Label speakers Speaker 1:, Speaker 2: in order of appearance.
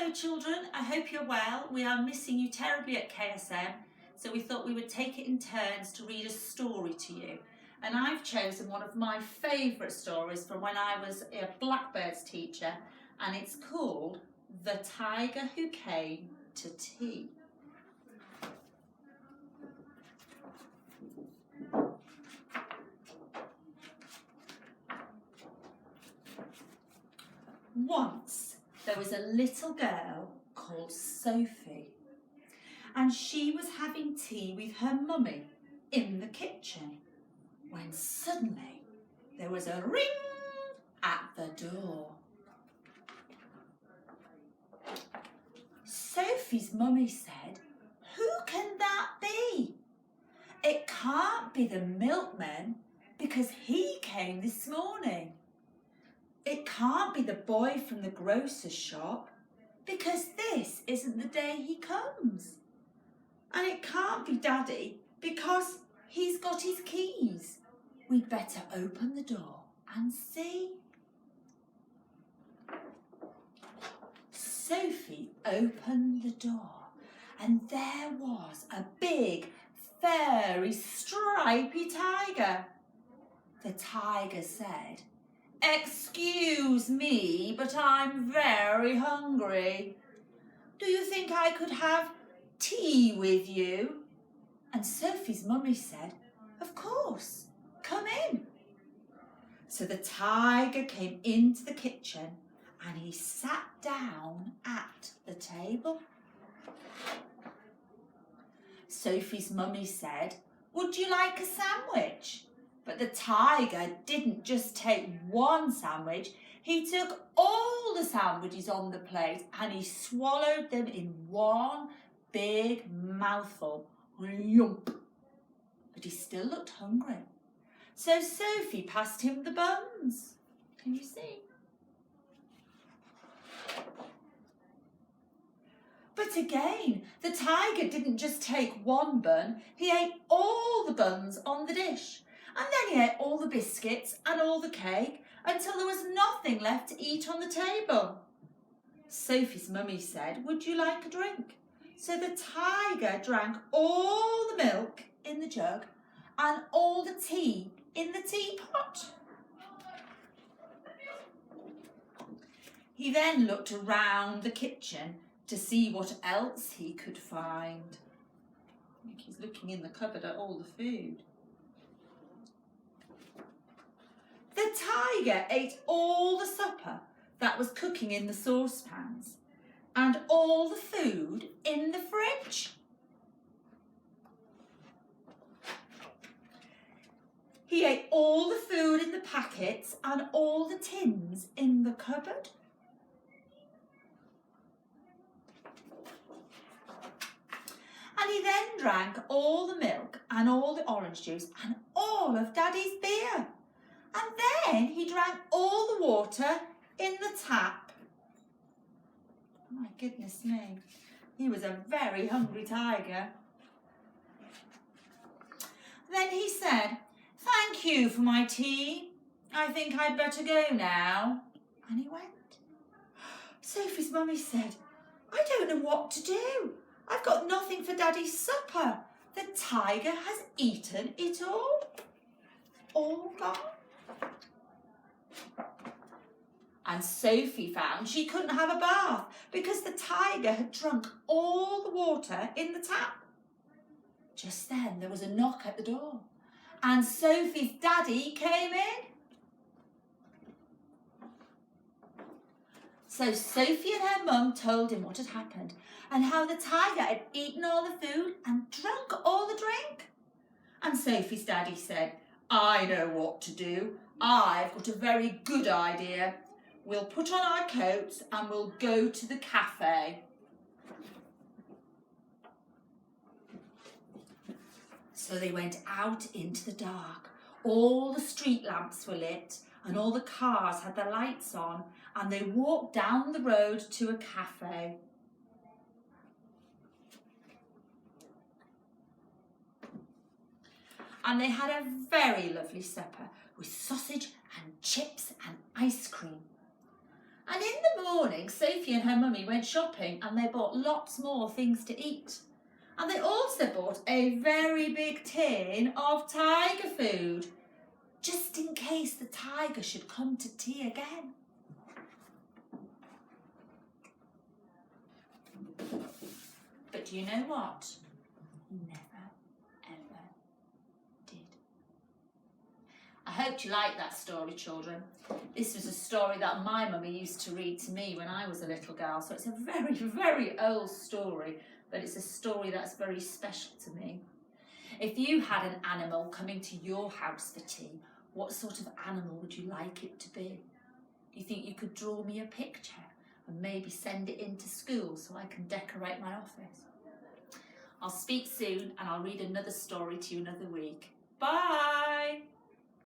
Speaker 1: Hello children, I hope you're well. We are missing you terribly at KSM, so we thought we would take it in turns to read a story to you. And I've chosen one of my favourite stories from when I was a Blackbirds teacher, and it's called The Tiger Who Came to Tea. Once there was a little girl called Sophie, and she was having tea with her mummy in the kitchen when suddenly there was a ring at the door. Sophie's mummy said, "Who can that be? It can't be the milkman because he came this morning. It can't be the boy from the grocer's shop because this isn't the day he comes. And it can't be Daddy because he's got his keys. We'd better open the door and see." Sophie opened the door and there was a big, furry, stripy tiger. The tiger said, "Excuse me, but I'm very hungry. Do you think I could have tea with you?" And Sophie's mummy said, "Of course, come in." So the tiger came into the kitchen and he sat down at the table. Sophie's mummy said, "Would you like a sandwich?" But the tiger didn't just take one sandwich, he took all the sandwiches on the plate and he swallowed them in one big mouthful. Yump! But he still looked hungry. So Sophie passed him the buns. Can you see? But again, the tiger didn't just take one bun, he ate all the buns on the dish. And then he ate all the biscuits and all the cake until there was nothing left to eat on the table. Sophie's mummy said, "Would you like a drink?" So the tiger drank all the milk in the jug and all the tea in the teapot. He then looked around the kitchen to see what else he could find. I think he's looking in the cupboard at all the food. The tiger ate all the supper that was cooking in the saucepans and all the food in the fridge. He ate all the food in the packets and all the tins in the cupboard. And he then drank all the milk and all the orange juice and all of Daddy's beer. And then he drank all the water in the tap. My goodness me, he was a very hungry tiger. Then he said, "Thank you for my tea. I think I'd better go now." And he went. Sophie's mummy said, "I don't know what to do. I've got nothing for Daddy's supper. The tiger has eaten it all. All gone." And Sophie found she couldn't have a bath because the tiger had drunk all the water in the tap. Just then there was a knock at the door and Sophie's daddy came in. So Sophie and her mum told him what had happened and how the tiger had eaten all the food and drunk all the drink. And Sophie's daddy said, "I know what to do. I've got a very good idea. We'll put on our coats and we'll go to the cafe." So they went out into the dark. All the street lamps were lit and all the cars had their lights on, and they walked down the road to a cafe. And they had a very lovely supper with sausage and chips and ice cream. And in the morning, Sophie and her mummy went shopping and they bought lots more things to eat. And they also bought a very big tin of tiger food, just in case the tiger should come to tea again. But do you know what? He never, ever did. I hope you like that story, children. This was a story that my mummy used to read to me when I was a little girl, so it's a very, very old story, but it's a story that's very special to me. If you had an animal coming to your house for tea, what sort of animal would you like it to be? Do you think you could draw me a picture and maybe send it into school so I can decorate my office? I'll speak soon and I'll read another story to you another week. Bye!